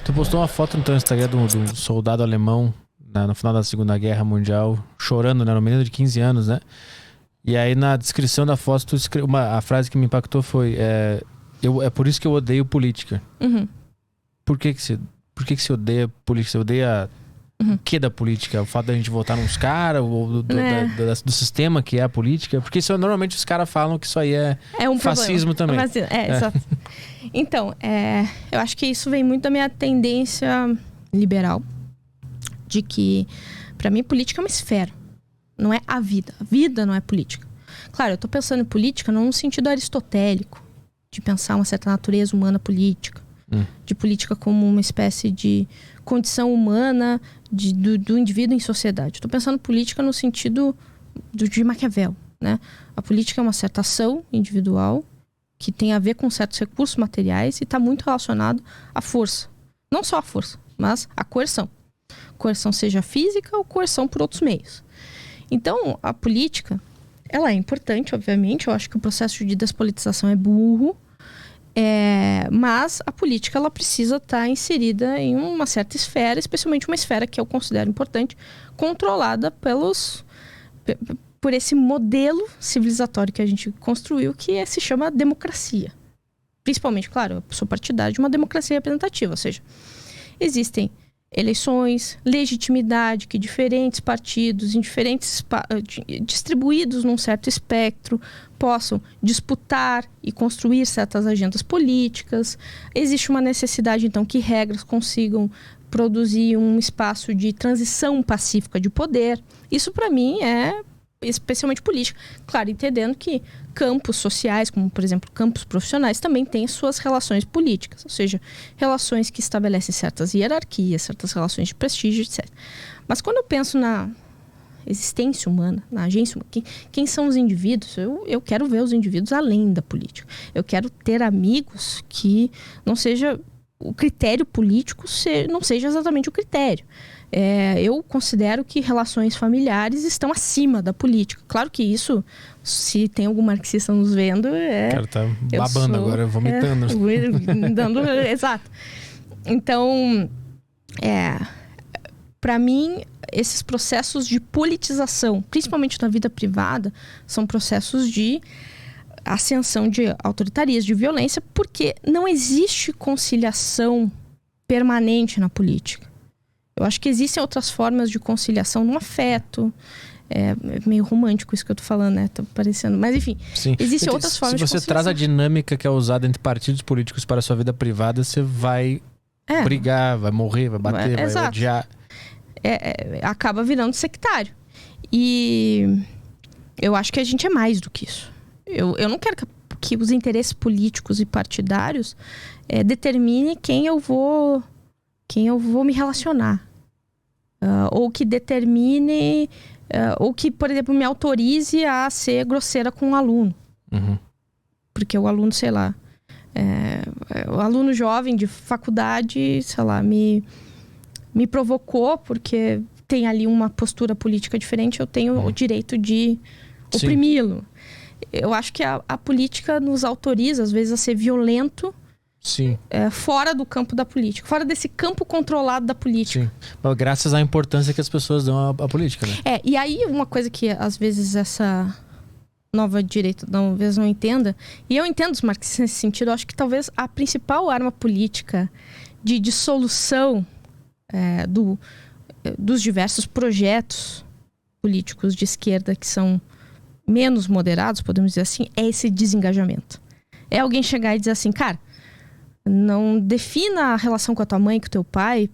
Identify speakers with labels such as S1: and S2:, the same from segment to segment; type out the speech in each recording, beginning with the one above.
S1: Tu postou uma foto no teu Instagram de um soldado alemão no final da Segunda Guerra Mundial, chorando, né? Um menino de 15 anos, né? E aí na descrição da foto, a frase que me impactou foi: é por isso que eu odeio política.
S2: Uhum.
S1: Por que você odeia política? Você odeia o que da política? O fato da gente votar nos caras, ou do sistema que é a política? Porque isso, normalmente os caras falam que isso aí é um fascismo
S2: problema.
S1: também.
S2: Exato. Então, eu acho que isso vem muito da minha tendência liberal, de que, pra mim, política é uma esfera. Não é a vida. A vida não é política. Claro, eu tô pensando em política num sentido aristotélico, de pensar uma certa natureza humana política, de política como uma espécie de condição humana do indivíduo em sociedade. Estou pensando política no sentido de Maquiavel, né? A política é uma certa ação individual que tem a ver com certos recursos materiais e está muito relacionado à força. Não só a força, mas a coerção. Coerção seja física ou coerção por outros meios. Então, a política, ela é importante, obviamente. Eu acho que o processo de despolitização é burro. Mas a política, ela precisa estar inserida em uma certa esfera, especialmente uma esfera que eu considero importante, controlada por esse modelo civilizatório que a gente construiu, que se chama democracia. Principalmente, claro, eu sou partidário de uma democracia representativa, ou seja, existem eleições, legitimidade, que diferentes partidos, distribuídos num certo espectro, possam disputar e construir certas agendas políticas. Existe uma necessidade, então, que regras consigam produzir um espaço de transição pacífica de poder. Isso, para mim, é especialmente política. Claro, entendendo que campos sociais, como, por exemplo, campos profissionais, também têm suas relações políticas. Ou seja, relações que estabelecem certas hierarquias, certas relações de prestígio, etc. Mas quando eu penso na existência humana, na agência humana, quem são os indivíduos? Eu quero ver os indivíduos além da política. Eu quero ter amigos que não seja o critério político, não seja exatamente o critério. Eu considero que relações familiares estão acima da política. Claro que isso, se tem algum marxista nos vendo,
S1: Cara, tá babando agora, vomitando.
S2: Exato. Então, para mim, esses processos de politização, principalmente na vida privada, são processos de ascensão de autoritarismo, de violência, porque não existe conciliação permanente na política. Eu acho que existem outras formas de conciliação no afeto. É meio romântico isso que eu tô falando, né? Tá parecendo. Mas enfim, existem outras formas de conciliação.
S1: Se você traz a dinâmica que é usada entre partidos políticos para a sua vida privada, você vai brigar, vai morrer, vai bater, vai odiar.
S2: Acaba virando sectário. E eu acho que a gente é mais do que isso. Eu não quero que os interesses políticos e partidários determinem quem eu vou me relacionar. Ou que determine, ou que, por exemplo, me autorize a ser grosseira com um aluno.
S1: Uhum.
S2: Porque o aluno, sei lá, o aluno jovem de faculdade, sei lá, me provocou porque tem ali uma postura política diferente, eu tenho o direito de oprimi-lo. Eu acho que a política nos autoriza, às vezes, a ser violento.
S1: Sim.
S2: Fora do campo da política, fora desse campo controlado da política.
S1: Sim. Mas graças à importância que as pessoas dão à política, né?
S2: E aí uma coisa que às vezes essa nova direita talvez não entenda, e eu entendo os marxistas nesse sentido, eu acho que talvez a principal arma política de dissolução dos diversos projetos políticos de esquerda que são menos moderados, podemos dizer assim, é esse desengajamento. É alguém chegar e dizer assim, cara, não defina a relação com a tua mãe, com o teu pai,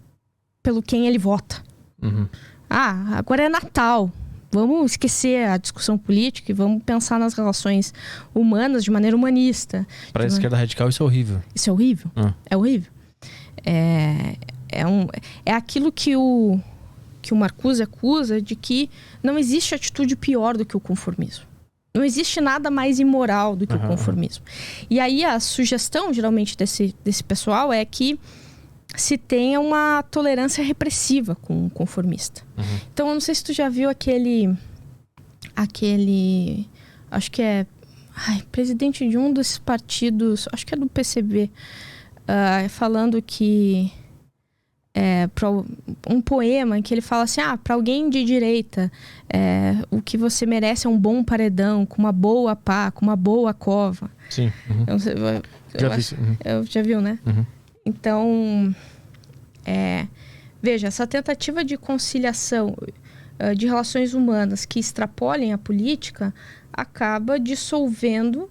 S2: pelo quem ele vota.
S1: Uhum.
S2: Agora é Natal. Vamos esquecer a discussão política e vamos pensar nas relações humanas de maneira humanista.
S1: Para a esquerda radical isso é horrível.
S2: Isso é horrível. É horrível. É aquilo que o Marcuse acusa de que não existe atitude pior do que o conformismo. Não existe nada mais imoral do que o conformismo. E aí a sugestão, geralmente, desse pessoal é que se tenha uma tolerância repressiva com o conformista. Então, eu não sei se tu já viu aquele acho que é presidente de um desses partidos, acho que é do PCB, falando que um poema em que ele fala assim, para alguém de direita, o que você merece é um bom paredão, com uma boa pá, com uma boa cova.
S1: Sim.
S2: Já viu, né?
S1: Uhum.
S2: Então, veja, essa tentativa de conciliação de relações humanas que extrapolem a política acaba dissolvendo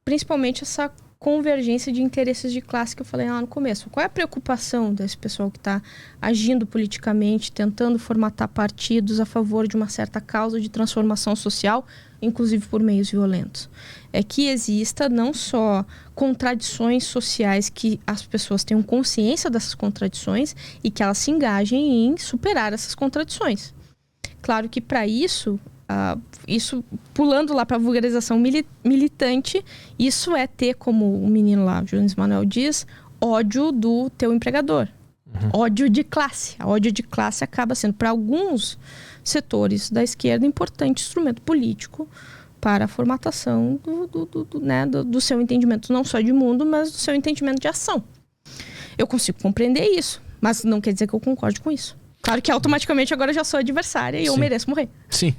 S2: principalmente essa convergência de interesses de classe que eu falei lá no começo. Qual é a preocupação desse pessoal que está agindo politicamente, tentando formatar partidos a favor de uma certa causa de transformação social, inclusive por meios violentos? É que exista não só contradições sociais, que as pessoas tenham consciência dessas contradições e que elas se engajem em superar essas contradições. Claro que para isso, pulando lá para a vulgarização militante, isso é ter, como o menino lá, o Jones Manuel diz, ódio do teu empregador. Uhum. Ódio de classe. A ódio de classe acaba sendo, para alguns setores da esquerda, importante instrumento político para a formatação do seu entendimento, não só de mundo, mas do seu entendimento de ação. Eu consigo compreender isso, mas não quer dizer que eu concorde com isso. Claro que automaticamente agora eu já sou adversária e eu mereço morrer.
S1: Sim.